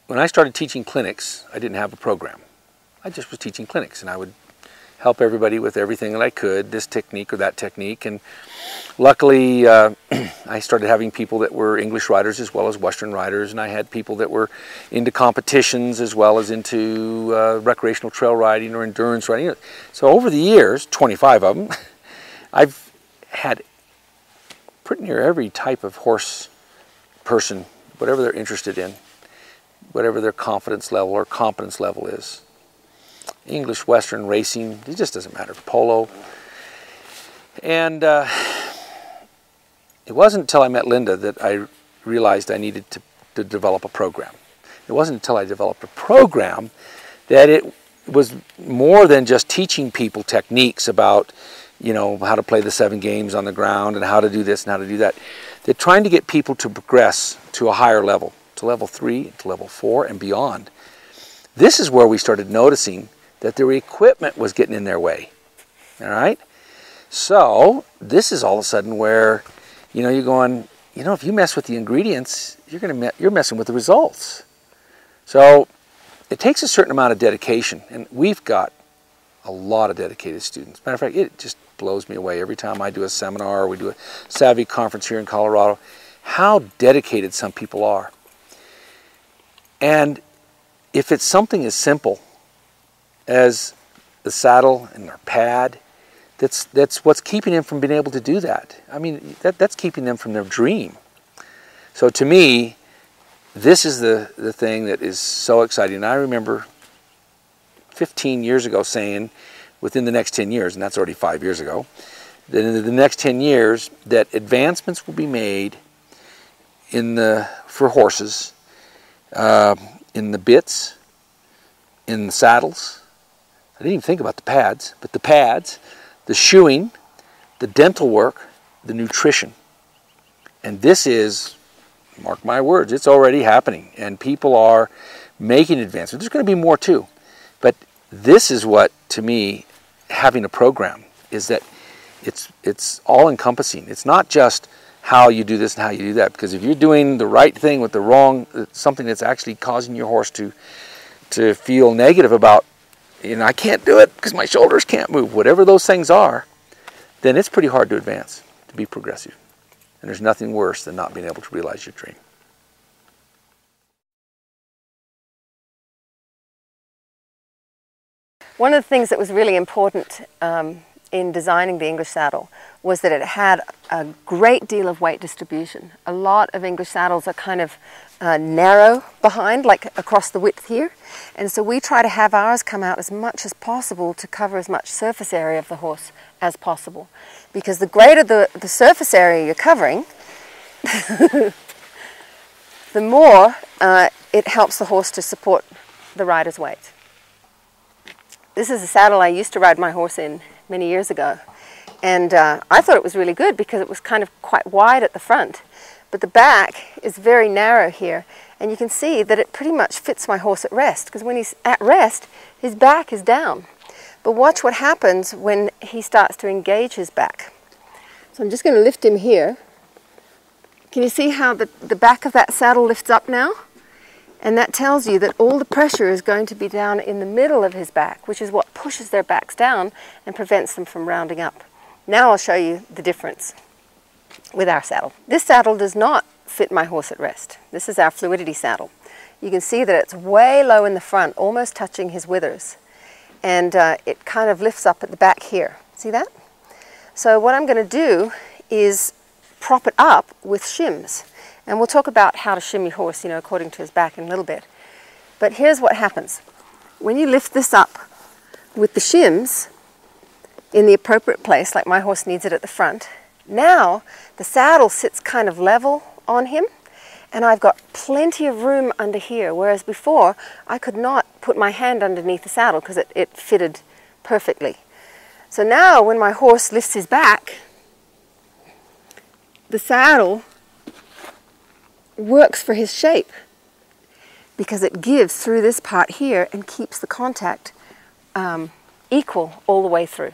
when I started teaching clinics, I didn't have a program. I just was teaching clinics, and I would help everybody with everything that I could, this technique or that technique. And luckily, I started having people that were English riders as well as Western riders, and I had people that were into competitions as well as into recreational trail riding or endurance riding. So over the years, 25 of them, I've had pretty near every type of horse person, whatever they're interested in, whatever their confidence level or competence level is. English, Western, racing, it just doesn't matter, polo. And it wasn't until I met Linda that I realized I needed to develop a program. It wasn't until I developed a program that it was more than just teaching people techniques about, you know, how to play the 7 games on the ground and how to do this and how to do that. They're trying to get people to progress to a higher level, to level 3, to level 4 and beyond. This is where we started noticing that their equipment was getting in their way, all right? So this is all of a sudden where, you know, you're going, you know, if you mess with the ingredients, you're messing with the results. So it takes a certain amount of dedication, and we've got a lot of dedicated students. Matter of fact, it just blows me away every time I do a seminar or we do a Savvy conference here in Colorado, how dedicated some people are. And if it's something as simple as the saddle and their pad, that's what's keeping them from being able to do that. I mean, that's keeping them from their dream. So to me, this is the thing that is so exciting. And I remember 15 years ago saying, within the next 10 years, and that's already 5 years ago, that in the next 10 years, that advancements will be made for horses, in the bits, in the saddles. I didn't even think about the pads, but the pads, the shoeing, the dental work, the nutrition. And this is, mark my words, it's already happening. And people are making advancements. There's going to be more too. But this is what, to me, having a program is that it's all encompassing. It's not just how you do this and how you do that. Because if you're doing the right thing with the wrong, something that's actually causing your horse to feel negative about, you know, I can't do it because my shoulders can't move, whatever those things are, then it's pretty hard to advance, to be progressive. And there's nothing worse than not being able to realize your dream. One of the things that was really important in designing the English saddle was that it had a great deal of weight distribution. A lot of English saddles are kind of narrow behind, like across the width here. And so we try to have ours come out as much as possible to cover as much surface area of the horse as possible. Because the greater the surface area you're covering, the more it helps the horse to support the rider's weight. This is a saddle I used to ride my horse in many years ago. And I thought it was really good because it was kind of quite wide at the front. But the back is very narrow here. And you can see that it pretty much fits my horse at rest. Because when he's at rest, his back is down. But watch what happens when he starts to engage his back. So I'm just going to lift him here. Can you see how the back of that saddle lifts up now? And that tells you that all the pressure is going to be down in the middle of his back, which is what pushes their backs down and prevents them from rounding up. Now I'll show you the difference with our saddle. This saddle does not fit my horse at rest. This is our fluidity saddle. You can see that it's way low in the front, almost touching his withers. And it kind of lifts up at the back here. See that? So what I'm going to do is prop it up with shims. And we'll talk about how to shim your horse, you know, according to his back in a little bit. But here's what happens. When you lift this up with the shims in the appropriate place, like my horse needs it at the front, now the saddle sits kind of level on him, and I've got plenty of room under here, whereas before I could not put my hand underneath the saddle because it fitted perfectly. So now when my horse lifts his back, the saddle works for his shape because it gives through this part here and keeps the contact equal all the way through.